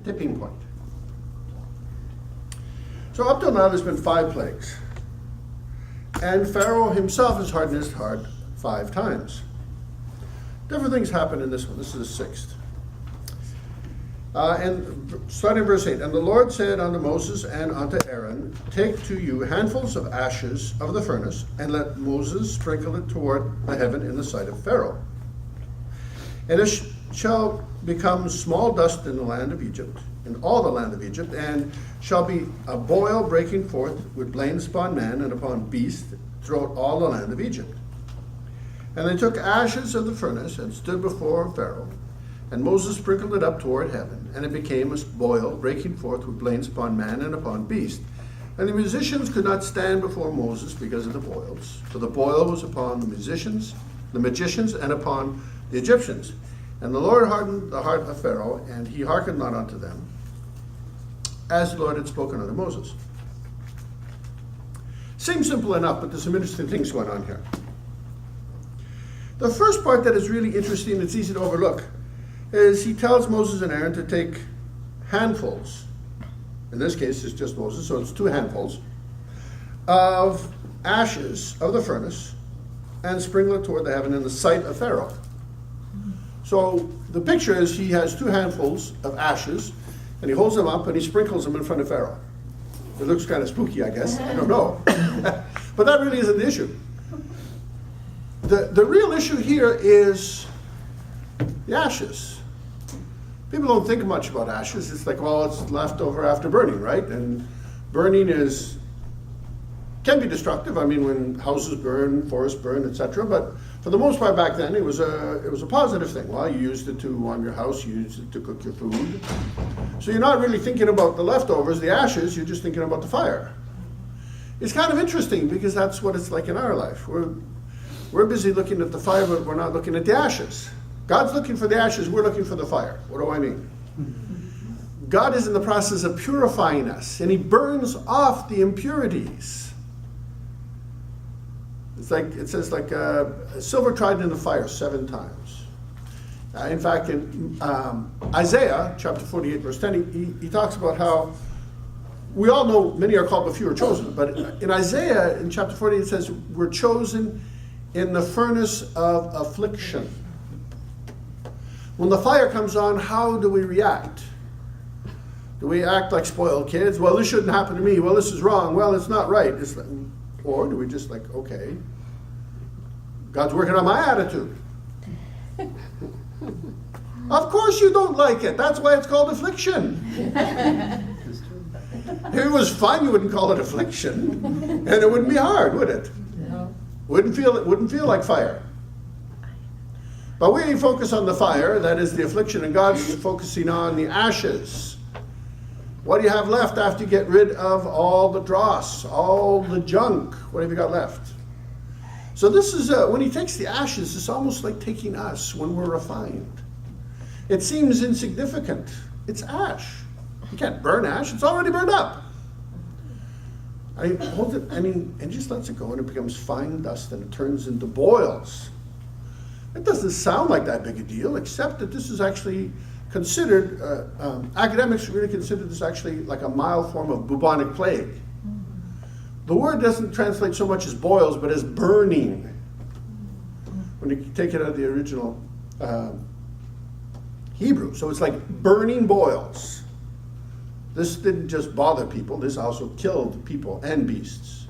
tipping point. So up till now, there's been 5 plagues. And Pharaoh himself has hardened his heart 5 times. Different things happen in this one. This is the 6th. And starting in verse 8, and the Lord said unto Moses and unto Aaron, take to you handfuls of ashes of the furnace, and let Moses sprinkle it toward the heaven in the sight of Pharaoh. And it shall become small dust in the land of Egypt, in all the land of Egypt, and shall be a boil breaking forth with blains upon man and upon beast throughout all the land of Egypt. And they took ashes of the furnace and stood before Pharaoh. And Moses sprinkled it up toward heaven, and it became a boil, breaking forth with blains upon man and upon beast. And the musicians could not stand before Moses because of the boils, for the boil was upon the magicians, and upon the Egyptians. And the Lord hardened the heart of Pharaoh, and he hearkened not unto them, as the Lord had spoken unto Moses. Seems simple enough, but there's some interesting things going on here. The first part that is really interesting, it's easy to overlook, is he tells Moses and Aaron to take handfuls, in this case it's just Moses, so it's 2 handfuls, of ashes of the furnace and sprinkle it toward the heaven in the sight of Pharaoh. So the picture is he has 2 handfuls of ashes and he holds them up and he sprinkles them in front of Pharaoh. It looks kind of spooky, I guess, I don't know. But that really isn't the issue. The real issue here is the ashes. People don't think much about ashes. It's like, well, it's left over after burning, right? And burning can be destructive. I mean, when houses burn, forests burn, etc. But for the most part back then, it was a positive thing. Well, you used it to warm your house, you used it to cook your food. So you're not really thinking about the leftovers, the ashes, you're just thinking about the fire. It's kind of interesting because that's what it's like in our life. We're busy looking at the fire, but we're not looking at the ashes. God's looking for the ashes, we're looking for the fire. What do I mean? God is in the process of purifying us, and he burns off the impurities. It says silver tried in the fire 7 times. In fact, in Isaiah chapter 48, verse 10, he talks about how we all know many are called but few are chosen. But in Isaiah, in chapter 48, it says we're chosen in the furnace of affliction. When the fire comes on, how do we react? Do we act like spoiled kids? Well, this shouldn't happen to me. Well, this is wrong. Well, it's not right. Or do we just okay, God's working on my attitude. Of course you don't like it. That's why it's called affliction. If it was fun, you wouldn't call it affliction. And it wouldn't be hard, would it? No. It wouldn't feel like fire. But we focus on the fire, that is the affliction, and God's focusing on the ashes. What do you have left after you get rid of all the dross, all the junk? What have you got left? So this is, when he takes the ashes, it's almost like taking us when we're refined. It seems insignificant. It's ash. You can't burn ash. It's already burned up. He holds it, and just lets it go, and it becomes fine dust, and it turns into boils. It doesn't sound like that big a deal, except that this is actually considered, academics really consider this actually like a mild form of bubonic plague. The word doesn't translate so much as boils, but as burning. When you take it out of the original Hebrew. So it's like burning boils. This didn't just bother people, this also killed people and beasts.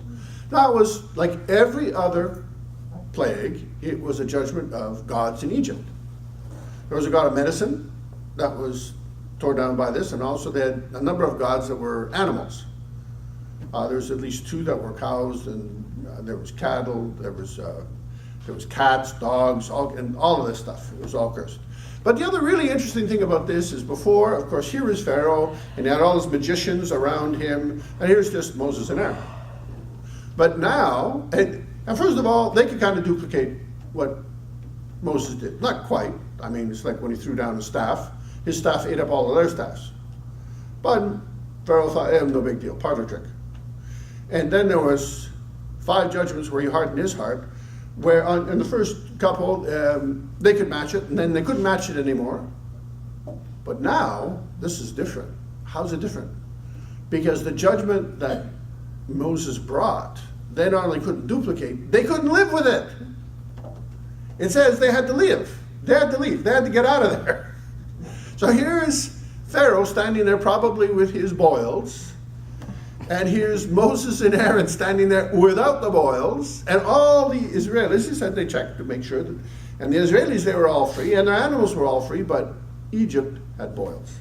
Now it was like every other plague, it was a judgment of gods in Egypt. There was a god of medicine that was torn down by this, and also they had a number of gods that were animals. There's at least 2 that were cows, and there was cattle, there was cats, dogs, and all of this stuff. It was all cursed. But the other really interesting thing about this is before, of course, here is Pharaoh, and he had all his magicians around him, and here's just Moses and Aaron. But now, and first of all, they could kind of duplicate what Moses did. Not quite. I mean, it's like when he threw down his staff ate up all of their staffs. But Pharaoh thought, no big deal, parlor trick. And then there was 5 judgments where he hardened his heart, where in the first couple, they could match it, and then they couldn't match it anymore. But now, this is different. How's it different? Because the judgment that Moses brought, they not only couldn't duplicate, they couldn't live with it. It says they had to leave. They had to leave. They had to get out of there. So here is Pharaoh standing there probably with his boils. And here's Moses and Aaron standing there without the boils. And all the Israelis, he said they checked to make sure that, and the Israelis, they were all free, and their animals were all free, but Egypt had boils.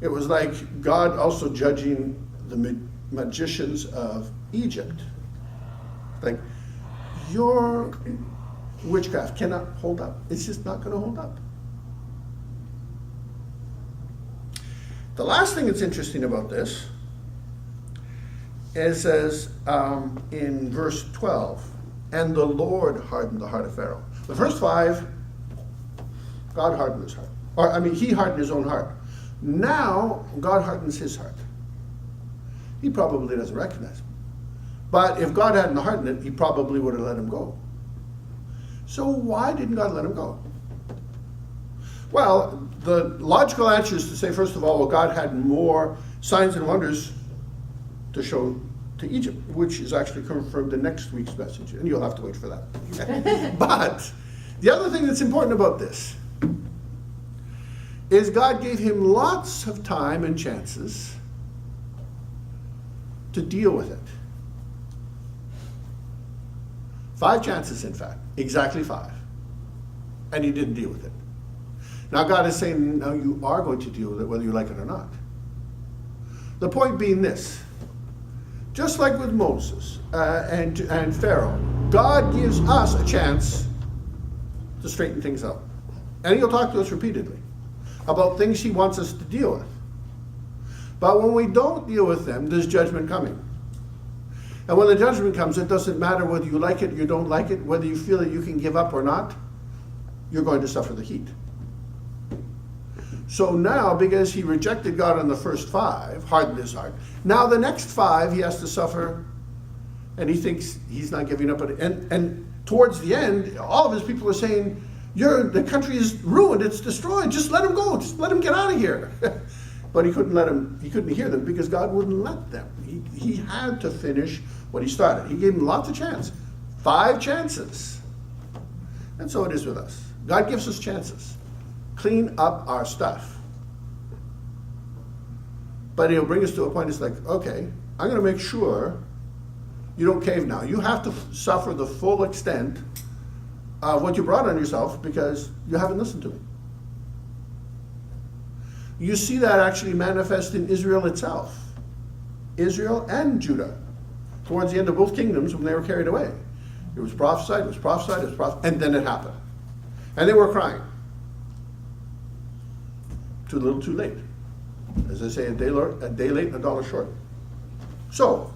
It was like God also judging the magicians of Egypt. Like, your witchcraft cannot hold up. It's just not going to hold up. The last thing that's interesting about this is, says in verse 12, and the Lord hardened the heart of Pharaoh. The first 5, God hardened his heart. He hardened his own heart. Now, God hardens his heart. He probably doesn't recognize him. But if God hadn't hardened it, he probably would have let him go. So why didn't God let him go? Well, the logical answer is to say, first of all, well, God had more signs and wonders to show to Egypt, which is actually confirmed in next week's message, and you'll have to wait for that. But the other thing that's important about this is God gave him lots of time and chances to deal with it. 5 chances, in fact, exactly 5. And he didn't deal with it. Now God is saying, no, you are going to deal with it whether you like it or not. The point being this, just like with Moses and Pharaoh, God gives us a chance to straighten things out. And he'll talk to us repeatedly about things he wants us to deal with. But when we don't deal with them, there's judgment coming. And when the judgment comes, it doesn't matter whether you like it, you don't like it, whether you feel that you can give up or not, you're going to suffer the heat. So now, because he rejected God on the first 5, hardened his heart, now the next 5 he has to suffer, and he thinks he's not giving up. And towards the end, all of his people are saying, the country is ruined, it's destroyed, just let him go, just let him get out of here. But he couldn't hear them because God wouldn't let them. He had to finish what he started. He gave him lots of chances. 5 chances. And so it is with us. God gives us chances. Clean up our stuff. But he'll bring us to a point, it's like, okay, I'm going to make sure you don't cave now. You have to suffer the full extent of what you brought on yourself because you haven't listened to me. You see that actually manifest in Israel itself. Israel and Judah. Towards the end of both kingdoms when they were carried away. It was prophesied, and then it happened. And they were crying. Too little, too late. As I say, a day late and a dollar short. So,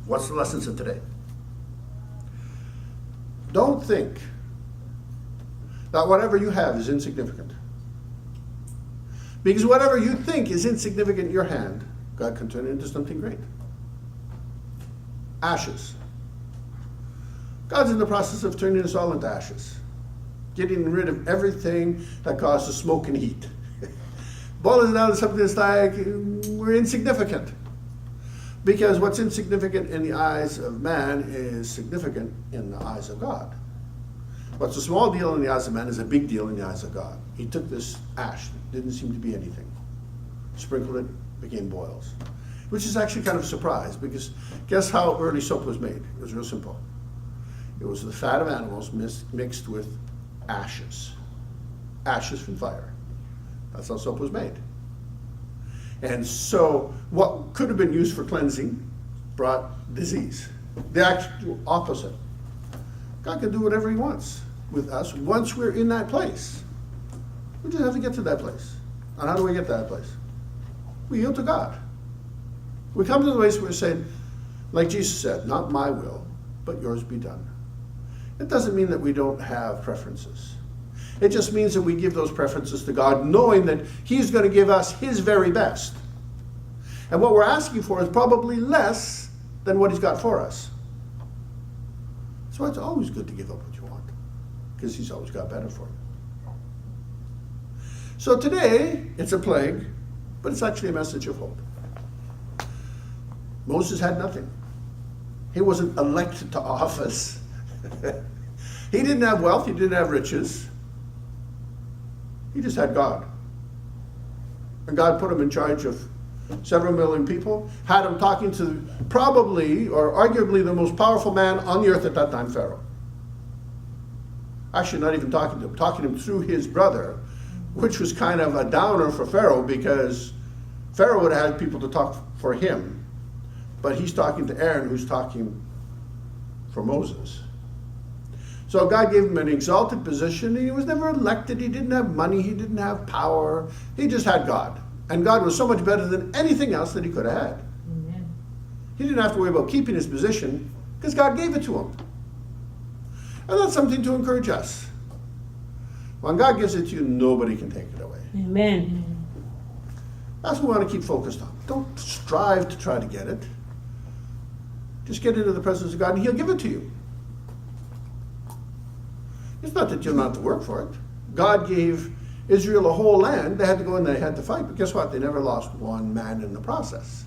what's the lessons of today? Don't think that whatever you have is insignificant. Because whatever you think is insignificant in your hand, God can turn it into something great. Ashes. God's in the process of turning us all into ashes. Getting rid of everything that causes smoke and heat. Boiling down to something that's like, we're insignificant. Because what's insignificant in the eyes of man is significant in the eyes of God. What's a small deal in the eyes of man is a big deal in the eyes of God. He took this ash, didn't seem to be anything, sprinkled it, became boils. Which is actually kind of a surprise, because guess how early soap was made? It was real simple. It was the fat of animals mixed with ashes. Ashes from fire. That's how soap was made. And so what could have been used for cleansing brought disease. The actual opposite. God can do whatever he wants with us once we're in that place. We just have to get to that place. And how do we get to that place? We yield to God. We come to the place where we're saying, like Jesus said, not my will, but yours be done. It doesn't mean that we don't have preferences. It just means that we give those preferences to God, knowing that he's going to give us his very best. And what we're asking for is probably less than what he's got for us. So it's always good to give up what you want, because he's always got better for you. So today, it's a plague, but it's actually a message of hope. Moses had nothing. He wasn't elected to office. He didn't have wealth, he didn't have riches. He just had God. And God put him in charge of several million people, had him talking to probably or arguably the most powerful man on the earth at that time, Pharaoh. Actually, not even talking to him through his brother, which was kind of a downer for Pharaoh, because Pharaoh would have had people to talk for him. But he's talking to Aaron, who's talking for Moses. So God gave him an exalted position. He was never elected. He didn't have money. He didn't have power. He just had God. And God was so much better than anything else that he could have had. Amen. He didn't have to worry about keeping his position because God gave it to him. And that's something to encourage us. When God gives it to you, nobody can take it away. Amen. That's what we want to keep focused on. Don't strive to try to get it. Just get into the presence of God and he'll give it to you. It's not that you'll not have to work for it. God gave Israel a whole land. They had to go and they had to fight. But guess what? They never lost one man in the process.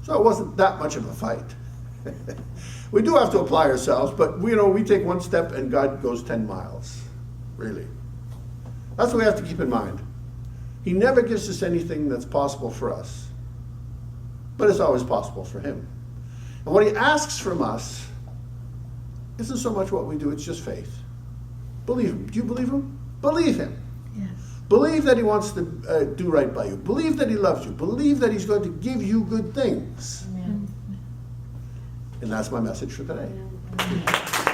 So it wasn't that much of a fight. We do have to apply ourselves, but we take one step and God goes 10 miles. Really. That's what we have to keep in mind. He never gives us anything that's possible for us, but it's always possible for him. And what he asks from us isn't so much what we do, it's just faith. Believe him. Do you believe him? Believe him. Yes. Believe that he wants to do right by you. Believe that he loves you. Believe that he's going to give you good things. Amen. And that's my message for today. Amen.